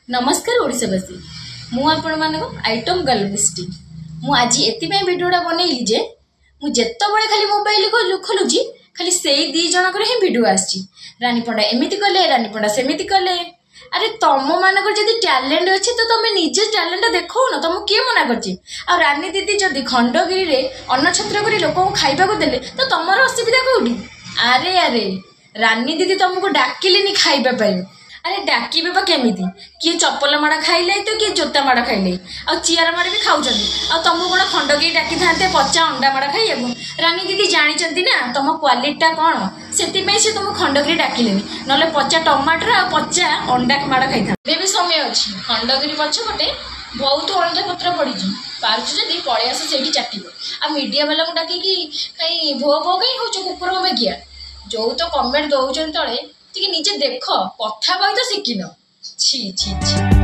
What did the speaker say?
नमस्कार ओडिशावासी मु आपण मानक आइटम गैलरिस्ट मु आज एतिपई वीडियोटा बनैली जे मु जेतबळे खाली मोबाइल खोलुची खाली सेई दी जनकर ही वीडियो आछि। रानी पंडा एमिति कले, रानी पंडा सेमिति कले। अरे तम मानकर जदि टैलेंट अच्छे तो तुम निजे टैलेंट देखो न, तुम किए मना करछि। आ रानी दीदी जदि खंडगिरी रे अन्न छत्र करी लोक को खाइबा को देले तो तमर असुविधा कोठी? अरे अरे रानी दीदी तुमको डाकिलेनी खाइबा पाई। अरे डाकी बाबा केमिति किए चप्पल माड़ खाइले तो किए जोता माड़ खाइले आ चियार माड़ भी खाऊं आ तुमको कौन खंडगिरी डाकी था पचा अंडा माड़ खाइए। रानी दीदी जानी ना तुम क्वालिटीटा कौन से तुम खंडगिरी डाकिलेनी नले पचा टमाटर आ पचा अंडा माड़ खाई था। भी समय अच्छी खंडगिरी पछपटे बहुत अलगा पत्र पड़ी पार्छ जदि पलि आस से चाटिब आ मीडिया वाला को डाकिकी कहीं भो भो कहीं हो कुकुर होमेकिया जो तो कमेंट दौरान तले निजे देख कथा कही तो शिखिन छी छी छी।